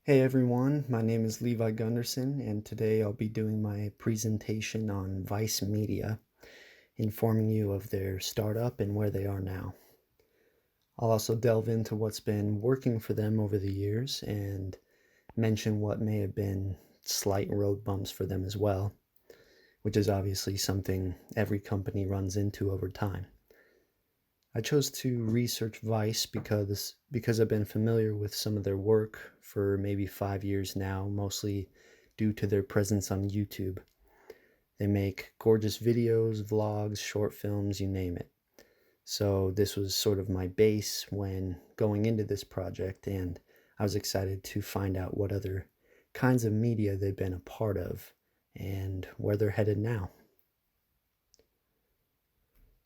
Hey everyone, my name is Levi Gunderson, and today I'll be doing my presentation on Vice Media, informing you of their startup and where they are now. I'll also delve into what's been working for them over the years and mention what may have been slight road bumps for them as well, which is obviously something every company runs into over time. I chose to research Vice because I've been familiar with some of their work for maybe 5 years now, mostly due to their presence on YouTube. They make gorgeous videos, vlogs, short films, you name it. So this was sort of my base when going into this project, and I was excited to find out what other kinds of media they've been a part of and where they're headed now.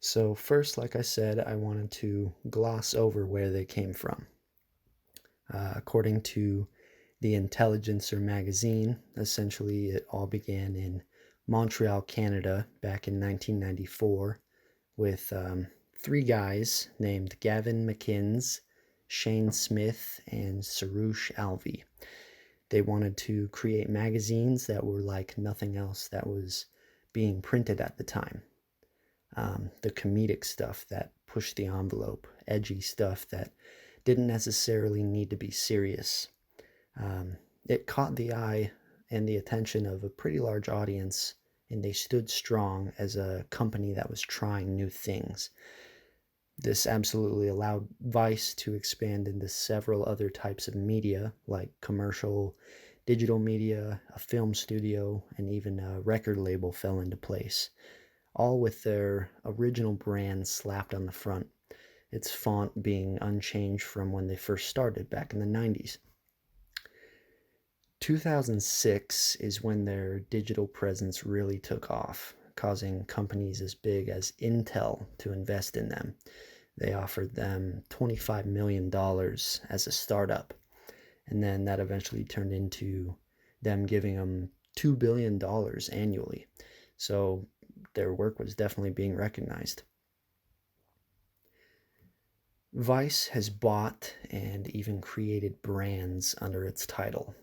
So first, like I said, I wanted to gloss over where they came from. According to the Intelligencer magazine, essentially it all began in Montreal, Canada, back in 1994 with three guys named Gavin McInnes, Shane Smith, and Sarush Alvi. They wanted to create magazines that were like nothing else that was being printed at the time. The comedic stuff that pushed the envelope, edgy stuff that didn't necessarily need to be serious. It caught the eye and the attention of a pretty large audience, and they stood strong as a company that was trying new things. This absolutely allowed Vice to expand into several other types of media, like commercial, digital media, a film studio, and even a record label fell into place, all with their original brand slapped on the front, its font being unchanged from when they first started back in the 90s. 2006 is when their digital presence really took off, causing companies as big as Intel to invest in them. They offered them $25 million as a startup, and then that eventually turned into them giving them $2 billion annually. So their work was definitely being recognized. Vice has bought and even created brands under its title.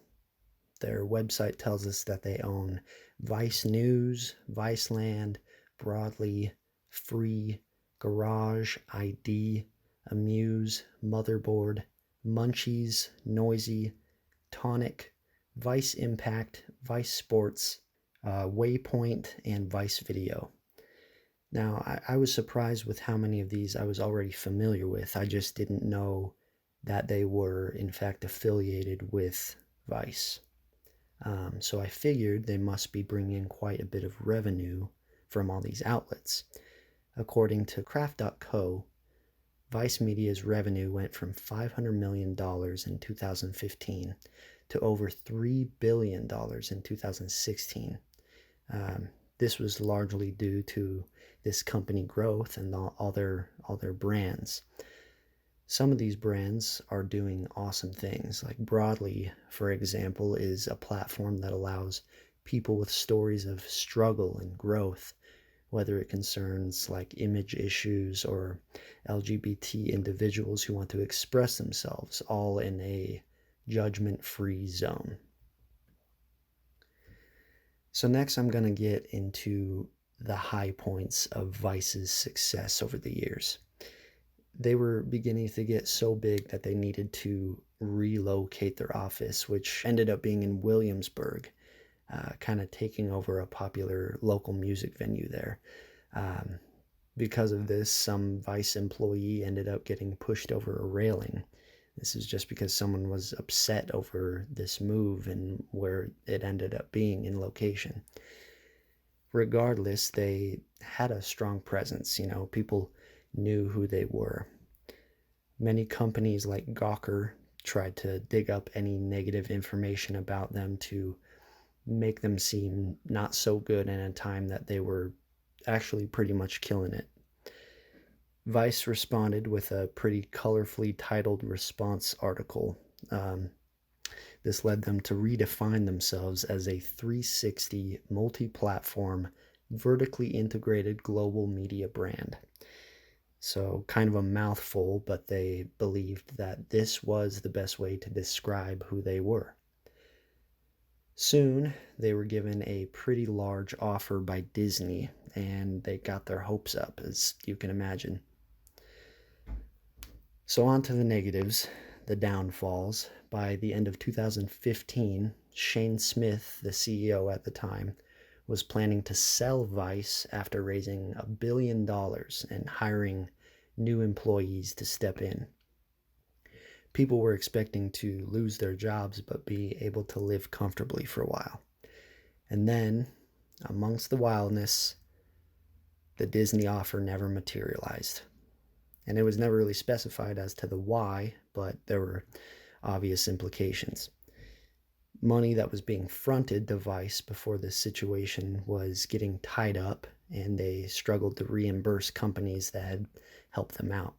Their website tells us that they own Vice News, Viceland, Broadly, Free, Garage, ID, Amuse, Motherboard, Munchies, Noisy, Tonic, Vice Impact, Vice Sports, Waypoint, and Vice Video. Now, I was surprised with how many of these I was already familiar with. I just didn't know that they were, in fact, affiliated with Vice. So I figured they must be bringing in quite a bit of revenue from all these outlets. According to Craft.co, Vice Media's revenue went from $500 million in 2015 to over $3 billion in 2016. This was largely due to this company growth and all their brands. Some of these brands are doing awesome things. Like Broadly, for example, is a platform that allows people with stories of struggle and growth, whether it concerns like image issues or LGBT individuals who want to express themselves, all in a judgment-free zone. So next I'm going to get into the high points of Vice's success over the years. They were beginning to get so big that they needed to relocate their office, which ended up being in Williamsburg, kind of taking over a popular local music venue there. Because of this, some Vice employee ended up getting pushed over a railing. This is just because someone was upset over this move and where it ended up being in location. Regardless, they had a strong presence. People knew who they were. Many companies like Gawker tried to dig up any negative information about them to make them seem not so good in a time that they were actually pretty much killing it. Vice responded with a pretty colorfully titled response article. This led them to redefine themselves as a 360 multi-platform, vertically integrated global media brand. So, kind of a mouthful, but they believed that this was the best way to describe who they were. Soon, they were given a pretty large offer by Disney, and they got their hopes up, as you can imagine. So, on to the negatives, the downfalls. By the end of 2015, Shane Smith, the CEO at the time, was planning to sell Vice after raising $1 billion and hiring new employees to step in. People were expecting to lose their jobs but be able to live comfortably for a while. And then, amongst the wildness, the Disney offer never materialized. And it was never really specified as to the why, but there were obvious implications. Money that was being fronted to Vice before this situation was getting tied up, and they struggled to reimburse companies that had helped them out.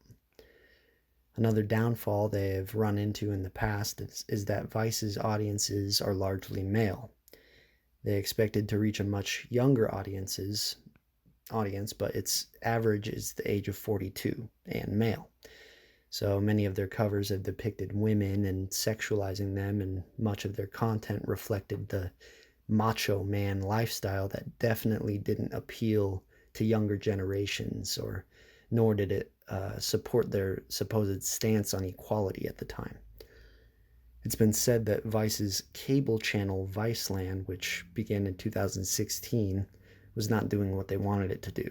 Another downfall they have run into in the past is that Vice's audiences are largely male. They expected to reach a much younger audience, but its average is the age of 42 and male. So many of their covers have depicted women and sexualizing them, and much of their content reflected the macho man lifestyle that definitely didn't appeal to younger generations, or nor did it support their supposed stance on equality at the time. It's been said that Vice's cable channel Viceland, which began in 2016, was not doing what they wanted it to do.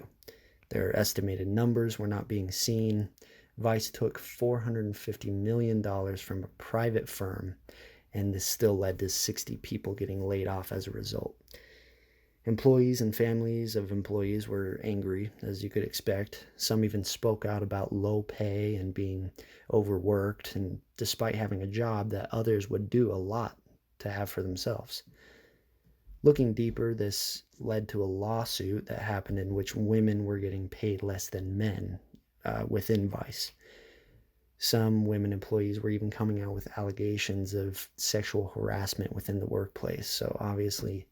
Their estimated numbers were not being seen. Vice took $450 million from a private firm, and this still led to 60 people getting laid off as a result. Employees and families of employees were angry, as you could expect. Some even spoke out about low pay and being overworked, and despite having a job that others would do a lot to have for themselves. Looking deeper, this led to a lawsuit that happened in which women were getting paid less than men within Vice. Some women employees were even coming out with allegations of sexual harassment within the workplace, so obviously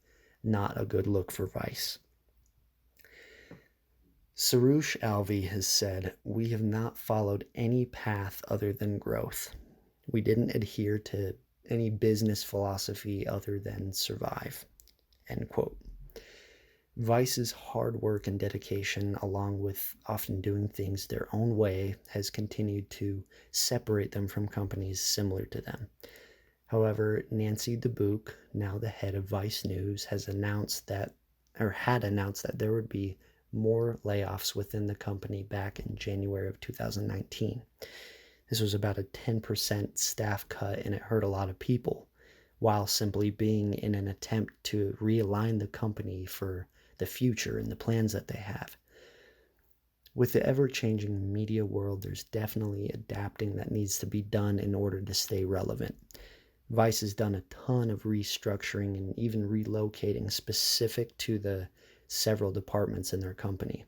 not a good look for Vice. Sarush Alvi has said, "We have not followed any path other than growth. We didn't adhere to any business philosophy other than survive." End quote. Vice's hard work and dedication, along with often doing things their own way, has continued to separate them from companies similar to them. However, Nancy DeBuch, now the head of Vice News, had announced that there would be more layoffs within the company back in January of 2019. This was about a 10% staff cut, and it hurt a lot of people, while simply being in an attempt to realign the company for the future and the plans that they have. With the ever-changing media world, there's definitely adapting that needs to be done in order to stay relevant. Vice has done a ton of restructuring and even relocating specific to the several departments in their company.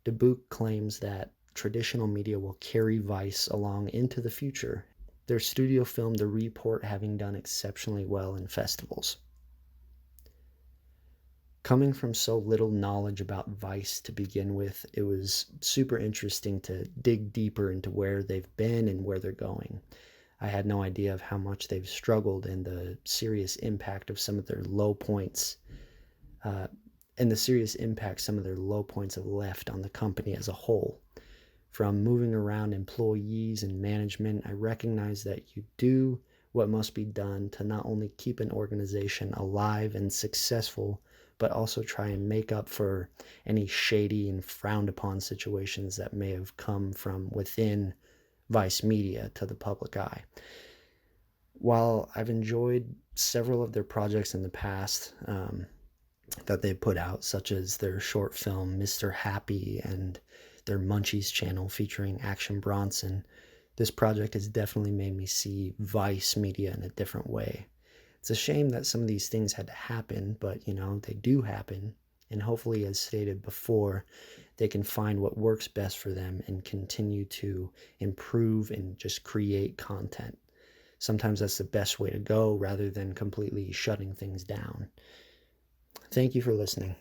DeBuch claims that traditional media will carry Vice along into the future. Their studio filmed the report having done exceptionally well in festivals. Coming from so little knowledge about Vice to begin with, it was super interesting to dig deeper into where they've been and where they're going. I had no idea of how much they've struggled and the serious impact of some of their low points, have left on the company as a whole. From moving around employees and management, I recognize that you do what must be done to not only keep an organization alive and successful, but also try and make up for any shady and frowned upon situations that may have come from within Vice Media to the public eye. While I've enjoyed several of their projects in the past that they put out, such as their short film Mr. Happy and their Munchies channel featuring Action Bronson, this project has definitely made me see Vice Media in a different way. It's a shame that some of these things had to happen, but they do happen, and hopefully, as stated before, they can find what works best for them and continue to improve and just create content. Sometimes that's the best way to go rather than completely shutting things down. Thank you for listening.